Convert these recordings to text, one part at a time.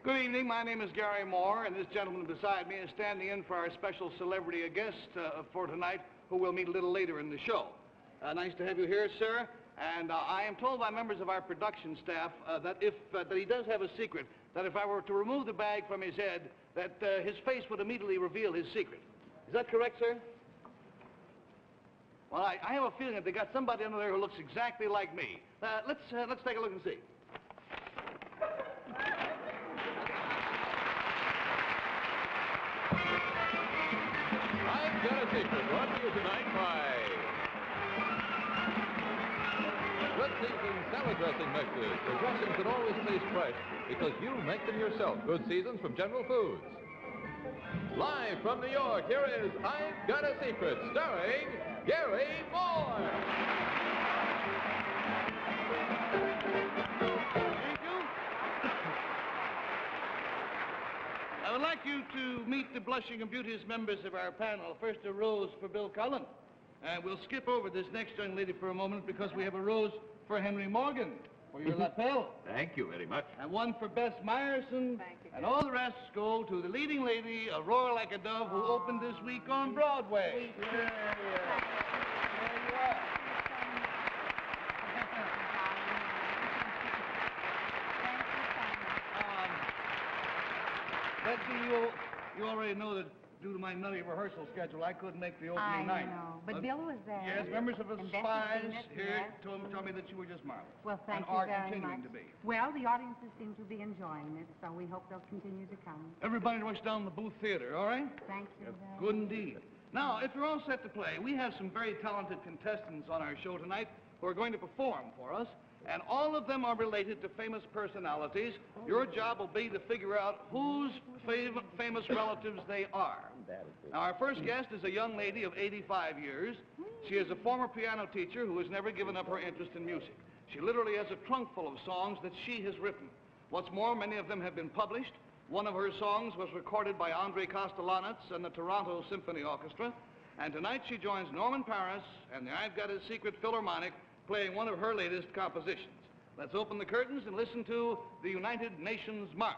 Good evening. My name is Gary Moore, and this gentleman beside me is standing in for our special celebrity guest for tonight, who we'll meet a little later in the show. Nice to have you here, sir. And I am told by members of our production staff that he does have a secret, that if I were to remove the bag from his head, that his face would immediately reveal his secret. Is that correct, sir? Well, I have a feeling that they got somebody under there who looks exactly like me. Let's take a look and see. I've got a secret brought to you tonight by Good Seasons salad dressing mixes. The dressings that always taste fresh because you make them yourself. Good Seasons from General Foods. Live from New York, here is I've Got a Secret, starring Gary Moore. Thank you. I would like you to meet the blushing and beauteous members of our panel. First, a rose for Bill Cullen. We'll skip over this next young lady for a moment because we have a rose for Henry Morgan, for your lapel. Thank you very much. And one for Bess Myerson. Thank you. And all the rest go to the leading lady, Aurora Like a Dove, who opened this week on Broadway. Sweet. There you are. Betsy, you already know that due to my nutty rehearsal schedule, I couldn't make the opening night. I know, but Bill was there. Yes, members of the And Betsy Spies seen it, here yes. told me that you were just marvelous. Well, thank and you are very continuing much. to be. Well, the audiences seem to be enjoying it, so we hope they'll continue to come. Everybody rush down to the Booth Theater, all right? Thank you very Good much. indeed. Now, if you're all set to play, we have some very talented contestants on our show tonight who are going to perform for us, and all of them are related to famous personalities. Your job will be to figure out whose famous relatives they are. Now, our first guest is a young lady of 85 years. She is a former piano teacher who has never given up her interest in music. She literally has a trunk full of songs that she has written. What's more, many of them have been published. One of her songs was recorded by Andre Kostelanetz and the Toronto Symphony Orchestra. And tonight she joins Norman Paris and the I've Got a Secret Philharmonic playing one of her latest compositions. Let's open the curtains and listen to the United Nations March.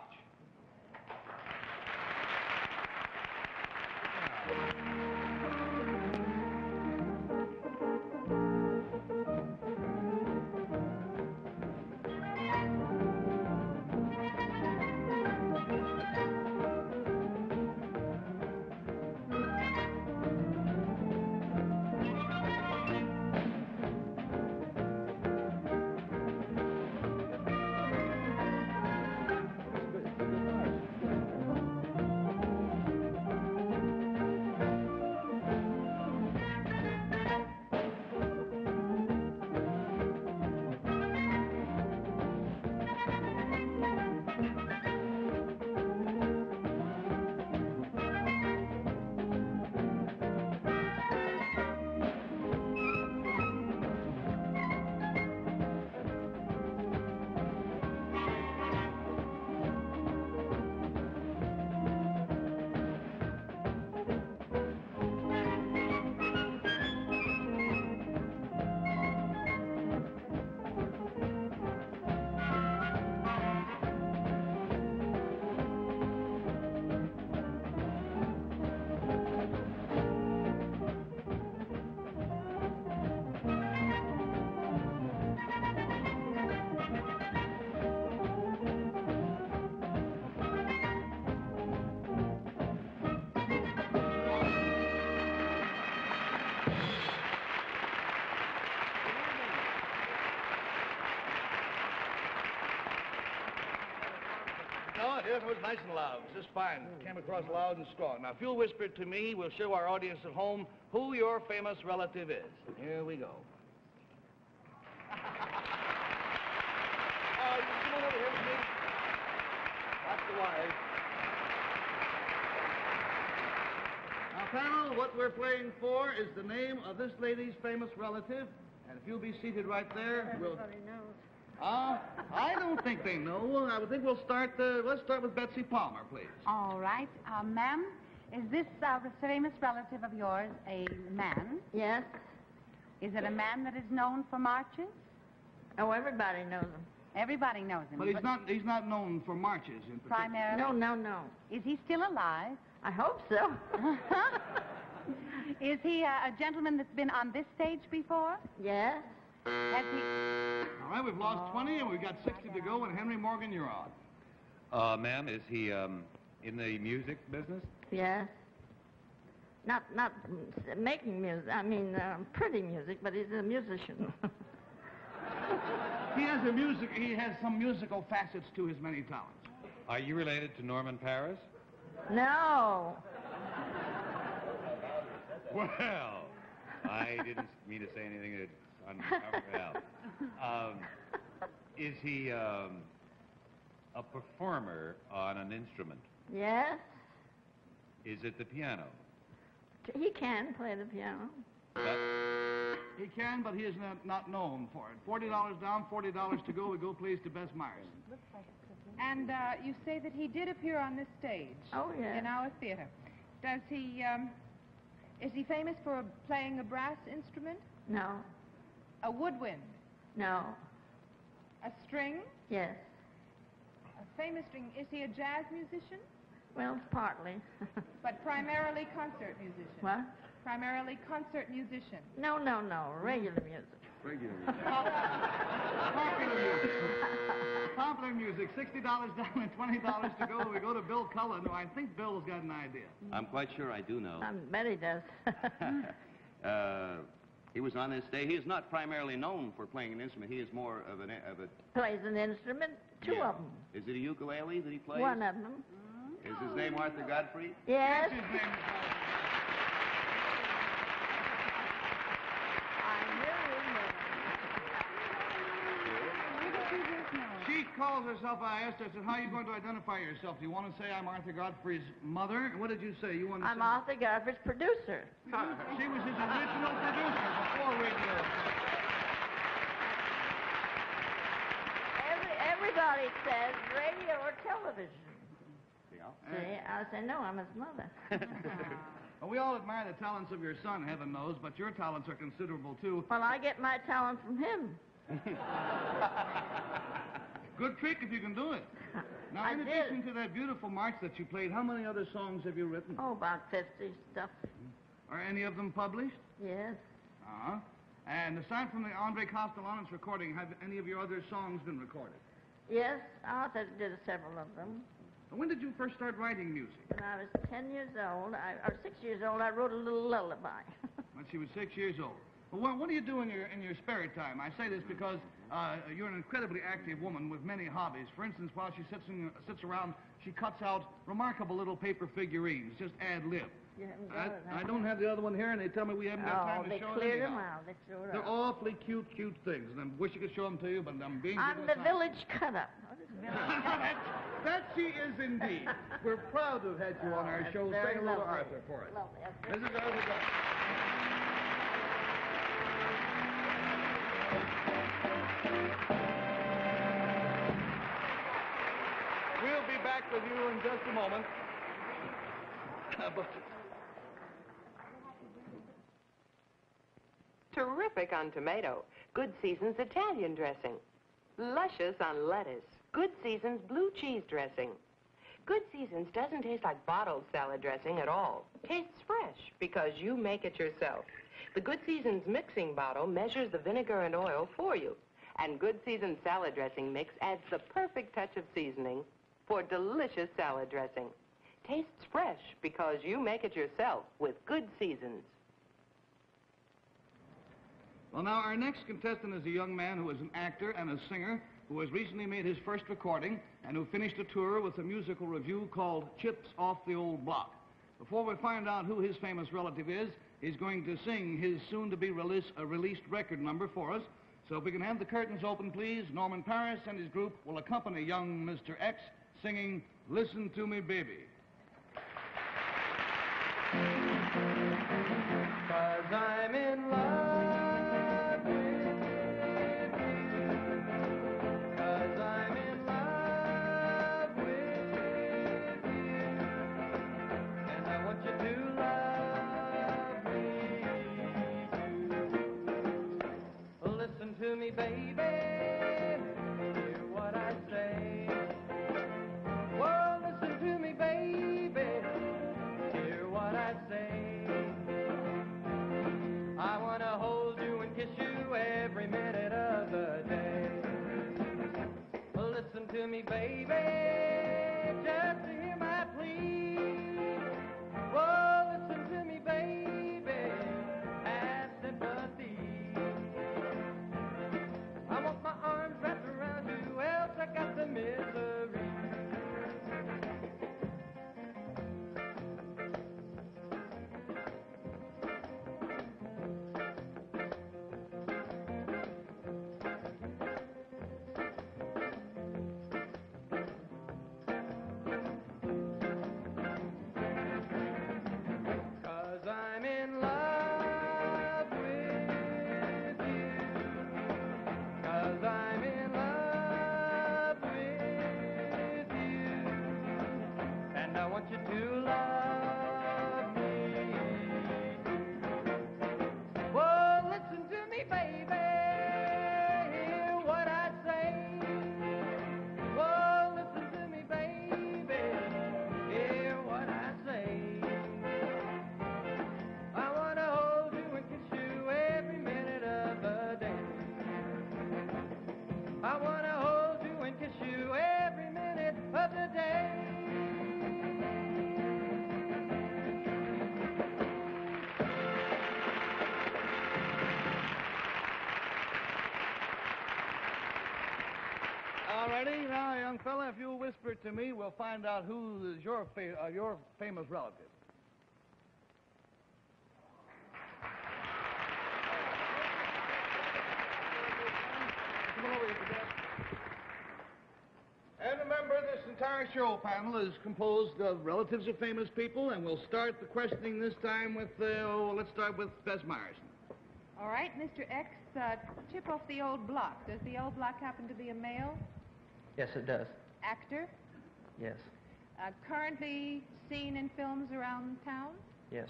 Yes, it was nice and loud. It was just fine. It came across loud and strong. Now, if you'll whisper to me, we'll show our audience at home who your famous relative is. Here we go. Oh, you come on over here with me. That's the wise. Now, panel, what we're playing for is the name of this lady's famous relative. And if you'll be seated right there, we'll... Everybody knows. I don't think they know. I would think let's start with Betsy Palmer, please. All right. Ma'am, is this famous relative of yours a man? Yes. Is it a man that is known for marches? Oh, everybody knows him. Everybody knows him. But he's not known for marches in particular. Primarily? No. Is he still alive? I hope so. Is he a gentleman that's been on this stage before? Yes. Has he... All right, we've lost 20 and we've got 60 to go, and Henry Morgan, you're on. Ma'am, is he in the music business? Yes. Not making music. I mean, pretty music, but he's a musician. He has some musical facets to his many talents. Are you related to Norman Paris? No. Well, I didn't mean to say anything that's well. Is he a performer on an instrument? Yes. Is it the piano? He can play the piano. He can, but he is not known for it. $40 down, $40 to go. We go, please, to Bess Myers. And you say that he did appear on this stage. Oh, yes. In our theater. Does he, is he famous for playing a brass instrument? No. A woodwind? No. A string? Yes. A famous string. Is he a jazz musician? Well, partly. But primarily concert musician? What? Primarily concert musician. No. Regular music. Regular music. Popular music. $60 down and $20 to go. We go to Bill Cullen, who I think Bill's got an idea. I'm quite sure I do know. I bet he does. He was on this stage. He is not primarily known for playing an instrument. He is more of a... Plays an instrument, two of them. Is it a ukulele that he plays? One of them. Is his name Arthur Godfrey? Yes. His name is She calls herself, I asked her, I said, how are you going to identify yourself? Do you want to say I'm Arthur Godfrey's mother? And what did you say? You want to I'm say... Arthur Godfrey's producer. She was his original producer before radio. Everybody says radio or television. Yeah. See, I say, no, I'm his mother. Well, we all admire the talents of your son, heaven knows, but your talents are considerable, too. Well, I get my talent from him. Good trick if you can do it. Now, I in did. addition to that beautiful march that you played, how many other songs have you written? Oh, about 50 stuff. Are any of them published? Yes. Uh-huh. And aside from the Andre Castellanos recording, have any of your other songs been recorded? Yes, Arthur did several of them. When did you first start writing music? When I was 10 years old, or 6 years old, I wrote a little lullaby. When she was 6 years old. Well, what do you do in your spare time? I say this because you're an incredibly active woman with many hobbies. For instance, while she sits around, she cuts out remarkable little paper figurines, just ad lib. You haven't got it, I don't have the other one here, and they tell me we haven't got time to show it. They cleared them anyhow. out. They threw it They're out. awfully cute things, and I wish I could show them to you, but I'm being I'm given the a time. village cut-up. What is village? That she is indeed. We're proud to have had you on our That's show. very Say hello to lovely. Arthur for us. Lovely. This is Arthur Godfrey. We'll be back with you in just a moment. Terrific on tomato. Good Season's Italian dressing. Luscious on lettuce. Good Season's blue cheese dressing. Good Season's doesn't taste like bottled salad dressing at all. Tastes fresh because you make it yourself. The Good Season's mixing bottle measures the vinegar and oil for you. And Good Season's salad dressing mix adds the perfect touch of seasoning for delicious salad dressing. Tastes fresh because you make it yourself with Good Seasons. Well, now, our next contestant is a young man who is an actor and a singer who has recently made his first recording and who finished a tour with a musical revue called Chips Off the Old Block. Before we find out who his famous relative is, he's going to sing his soon-to-be released record number for us. So if we can have the curtains open, please, Norman Paris and his group will accompany young Mr. X singing Listen to Me, Baby. 'Cause I'm in love with you. 'Cause I'm in love with you. And I want you to love me too. Listen to me, baby. You fella, if you'll whisper it to me, we'll find out who is your famous relative. Come on over here, Cadet. And remember, this entire show panel is composed of relatives of famous people, and we'll start the questioning this time with, let's start with Bess Myerson. All right, Mr. X, chip off the old block. Does the old block happen to be a male? Yes, it does. Actor? Yes. Currently seen in films around town? Yes.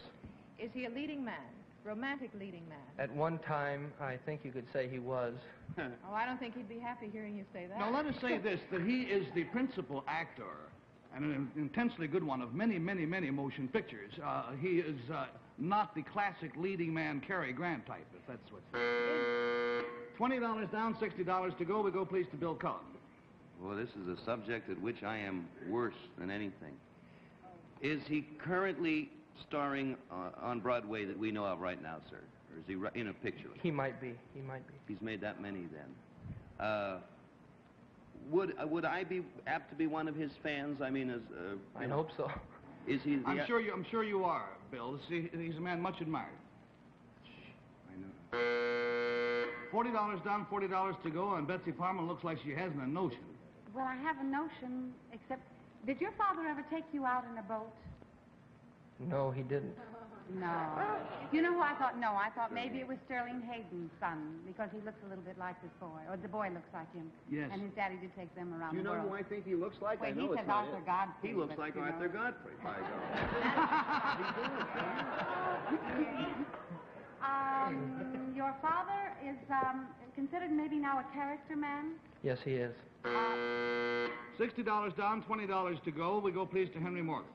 Is he a leading man? Romantic leading man? At one time, I think you could say he was. Oh, I don't think he'd be happy hearing you say that. Now, let us say this, that he is the principal actor, and an intensely good one, of many, many, many motion pictures. He is not the classic leading man Cary Grant type, if that's what... $20 down, $60 to go. We go, please, to Bill Cullen. Well, this is a subject at which I am worse than anything. Is he currently starring on Broadway that we know of right now, sir? Or is he in a picture? He might be. He might be. He's made that many, then. Would I be apt to be one of his fans? I mean, as... I hope so. Is he... I'm sure you are, Bill. He's a man much admired. I know. $40 down, $40 to go, and Betsy Palmer looks like she hasn't a notion. Well, I have a notion, except, did your father ever take you out in a boat? No, he didn't. No. You know who I thought? No, I thought maybe it was Sterling Hayden's son, because he looks a little bit like this boy, or the boy looks like him. Yes. And his daddy did take them around Do you the know world. who I think he looks like? Well, I know he it's says not Arthur it. Godfrey. He looks but, like you know. Arthur Godfrey, by God. Your father is considered maybe now a character man? Yes, he is. $60 down, $20 to go. We go, please, to Henry Morgan.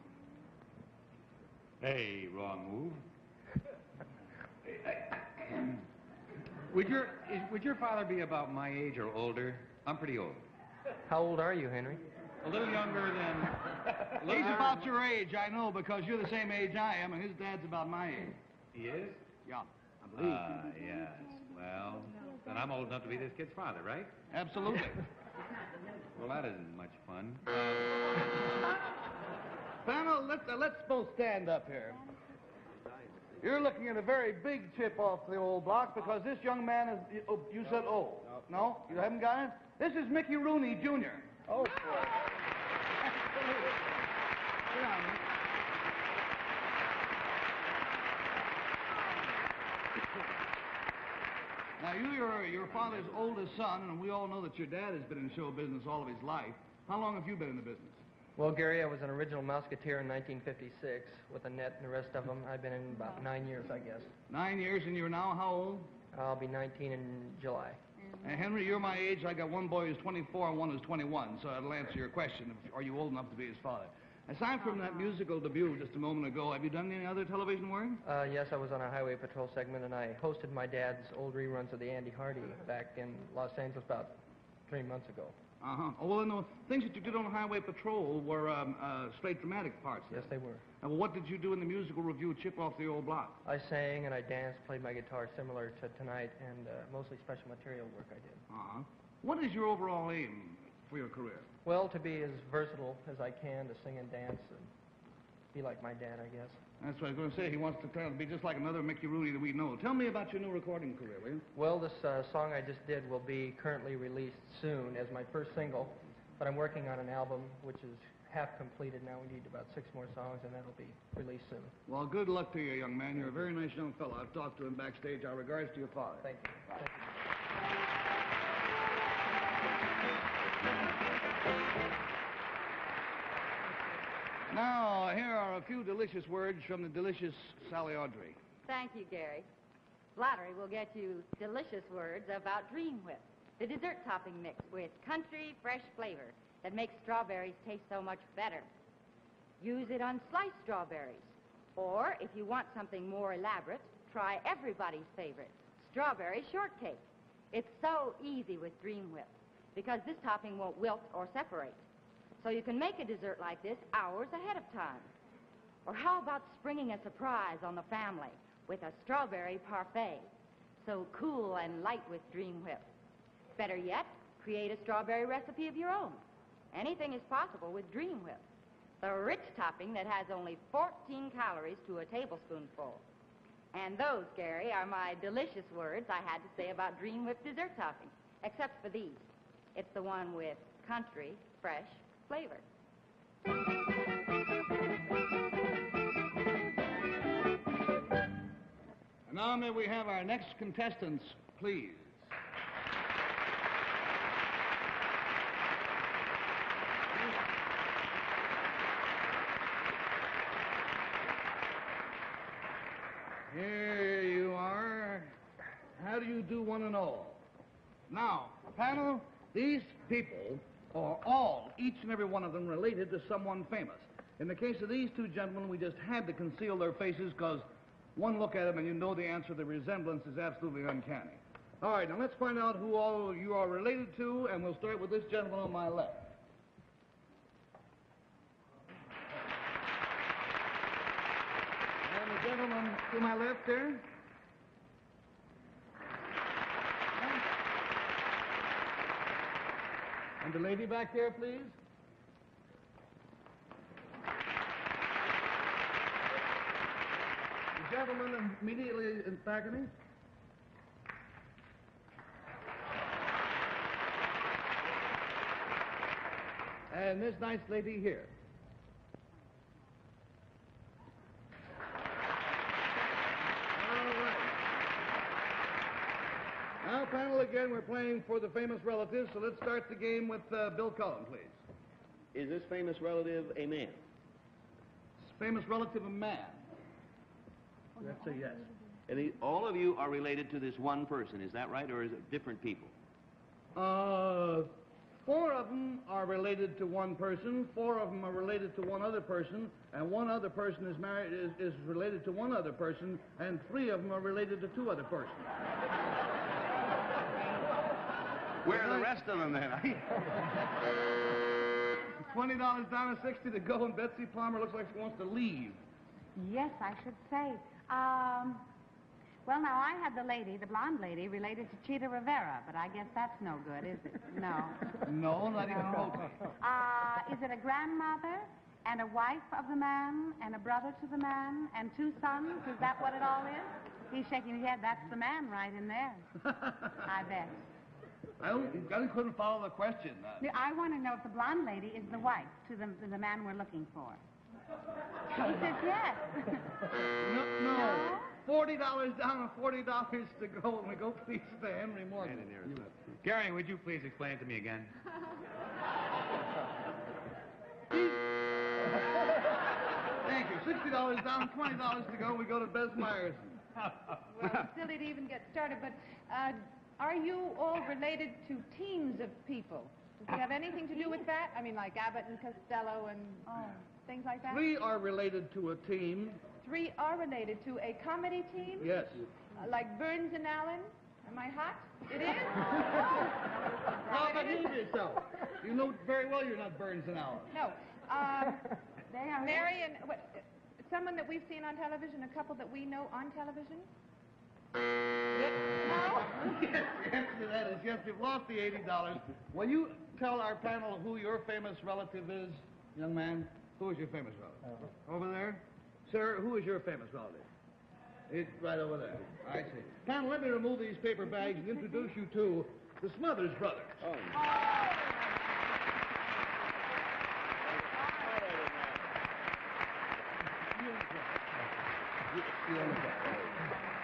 Hey, wrong move. Would your father be about my age or older? I'm pretty old. How old are you, Henry? A little younger than... He's about your age, I know, because you're the same age I am, and his dad's about my age. He is? Yeah, I believe. Yes. Well, then I'm old enough to be this kid's father, right? Absolutely. Well, that isn't much fun. Panel, let's both stand up here. You're looking at a very big chip off the old block because this young man is, you said old. No? You haven't got it? This is Mickey Rooney, Jr. Oh, boy. Sit down, Mick. Now, you're your father's oldest son, and we all know that your dad has been in show business all of his life. How long have you been in the business? Well, Gary, I was an original Musketeer in 1956 with Annette and the rest of them. I've been in about 9 years, I guess. 9 years, and you're now how old? I'll be 19 in July. Henry, you're my age. I got one boy who's 24 and one who's 21, so that'll answer your question. Are you old enough to be his father? Aside from that musical debut just a moment ago, have you done any other television work? Yes, I was on a highway patrol segment, and I hosted my dad's old reruns of the Andy Hardy back in Los Angeles about 3 months ago. Uh-huh. Oh, well, no, things that you did on Highway Patrol were straight dramatic parts. Yes, they were. Well, what did you do in the musical review, Chip Off the Old Block? I sang and I danced, played my guitar similar to tonight, and mostly special material work I did. Uh-huh. What is your overall aim for your career? Well, to be as versatile as I can, to sing and dance and be like my dad, I guess. That's what I was going to say. He wants to kind of be just like another Mickey Rooney that we know. Tell me about your new recording career, will you? Well, this song I just did will be currently released soon as my first single, but I'm working on an album which is half completed now. We need about 6 more songs, and that'll be released soon. Well, good luck to you, young man. You're a very nice young fellow. I've talked to him backstage. Our regards to your father. Thank you. Thank you. Now, here are a few delicious words from the delicious Sally Audrey. Thank you, Gary. Flattery will get you delicious words about Dream Whip, the dessert topping mix with country fresh flavor that makes strawberries taste so much better. Use it on sliced strawberries. Or, if you want something more elaborate, try everybody's favorite, strawberry shortcake. It's so easy with Dream Whip because this topping won't wilt or separate. So you can make a dessert like this hours ahead of time. Or how about springing a surprise on the family with a strawberry parfait? So cool and light with Dream Whip. Better yet, create a strawberry recipe of your own. anything is possible with Dream Whip, the rich topping that has only 14 calories to a tablespoonful. And those, Gary, are my delicious words I had to say about Dream Whip dessert topping, except for these. It's the one with country, fresh flavor. And now may we have our next contestants, please. Here you are. How do you do, one and all? Now, panel, these people are all, each and every one of them, related to someone famous. In the case of these two gentlemen, we just had to conceal their faces because one look at them and you know the answer. The resemblance is absolutely uncanny. All right, now let's find out who all you are related to, and we'll start with this gentleman on my left. And the gentleman to my left there. And the lady back there, please. The gentleman immediately in back of me. And this nice lady here. Now, panel, again, we're playing for the famous relatives, so let's start the game with Bill Cullen, please. Is this famous relative a man? Famous relative, a man. That's a yes. And all of you are related to this one person, is that right, or is it different people? 4 of them are related to one person, 4 of them are related to one other person, and one other person is married, is related to one other person, and 3 of them are related to 2 other persons. Where are the rest of them then? $20 down to 60 to go, and Betsy Palmer looks like she wants to leave. Yes, I should say. Well, now, I had the lady, the blonde lady, related to Cheetah Rivera, but I guess that's no good, is it? No. No, not even remotely. Is it a grandmother and a wife of the man and a brother to the man and 2 sons? Is that what it all is? He's shaking his head. That's the man right in there. I bet. I couldn't follow the question. I want to know if the blonde lady is the wife to the man we're looking for. He says yes. No. $40 down and $40 to go, and we go please to Henry Morgan. Gary, would you please explain it to me again? Thank you. $60 down, $20 to go. We go to Bess Myers. Well, silly to even get started, but are you all related to teams of people? Does it have anything to do with that? I mean, like Abbott and Costello and things like that? 3 are related to a team. 3 are related to a comedy team? Yes. Like Burns and Allen? Am I hot? It is? How about you yourself? You know very well you're not Burns and Allen. No. Mary and... someone that we've seen on television, a couple that we know on television? No? Yes, the answer to that is yes. You've lost the $80. Will you tell our panel who your famous relative is, young man? Who is your famous relative? Over there? Sir, who is your famous relative? It's right over there. I see. Panel, let me remove these paper bags and introduce you to the Smothers brothers. Oh.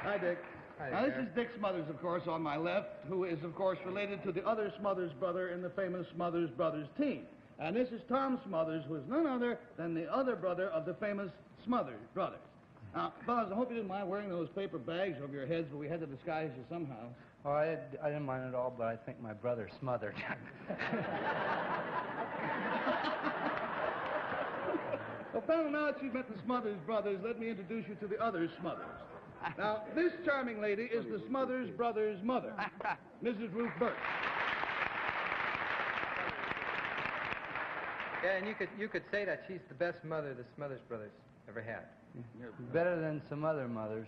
Hi, Dick. Hi, now, this is Dick Smothers, of course, on my left, who is, of course, related to the other Smothers brother in the famous Smothers Brothers team. And this is Tom Smothers, who is none other than the other brother of the famous Smothers brothers. Now, fellas, I hope you didn't mind wearing those paper bags over your heads, but we had to disguise you somehow. Oh, I didn't mind at all, but I think my brother smothered. Well, fellas, now that you've met the Smothers brothers, let me introduce you to the other Smothers. Now, this charming lady is the Smothers brothers' mother, Mrs. Ruth Burke. Yeah, and you could say that she's the best mother the Smothers brothers ever had. Better than some other mothers.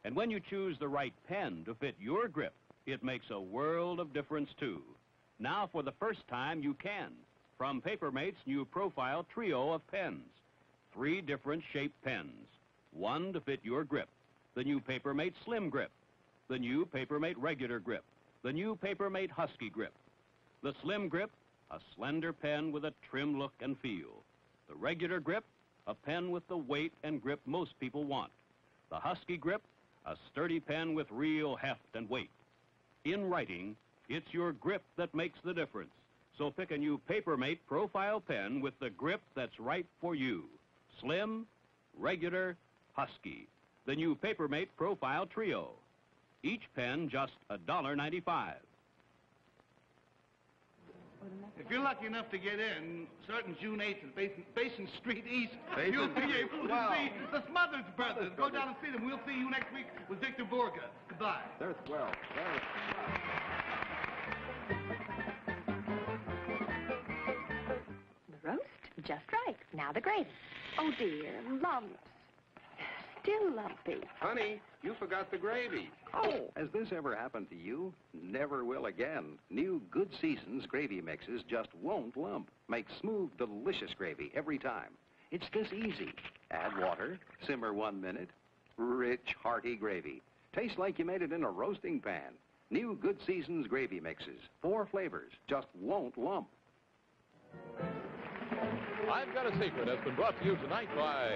And when you choose the right pen to fit your grip, it makes a world of difference, too. Now, for the first time, you can. From Papermate's new Profile Trio of pens. 3 different shaped pens. One to fit your grip. The new Papermate Slim Grip. The new Papermate Regular Grip. The new Papermate Husky Grip. The Slim Grip, a slender pen with a trim look and feel. The Regular Grip, a pen with the weight and grip most people want. The Husky Grip, a sturdy pen with real heft and weight. In writing, it's your grip that makes the difference. So pick a new Papermate Profile pen with the grip that's right for you. Slim, Regular, Husky. The new Papermate Profile Trio. Each pen just $1.95. If you're lucky enough to get in, starting June 8th at Basin Street East, Basin you'll be Street. able to Wow. see the Smothers brothers. Go down and see them. We'll see you next week with Victor Borga. Goodbye. They're swell. The roast, just right. Now the gravy. Oh, dear, lumps. Still lumpy. Honey, you forgot the gravy. Oh. Has this ever happened to you? Never will again. New Good Seasons gravy mixes just won't lump. Make smooth, delicious gravy every time. It's this easy. Add water, simmer 1 minute. Rich, hearty gravy. Tastes like you made it in a roasting pan. New Good Seasons gravy mixes. 4 flavors, just won't lump. I've Got a Secret has been brought to you tonight by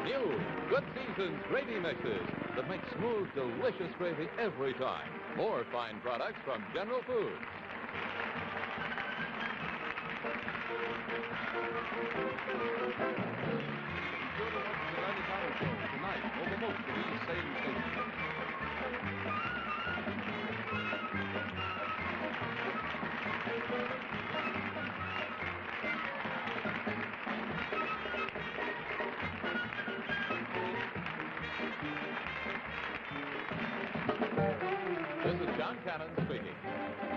new Good Seasons gravy mixes that make smooth, delicious gravy every time. More fine products from General Foods. Tonight, over most of these same stations. This is John Cannon speaking.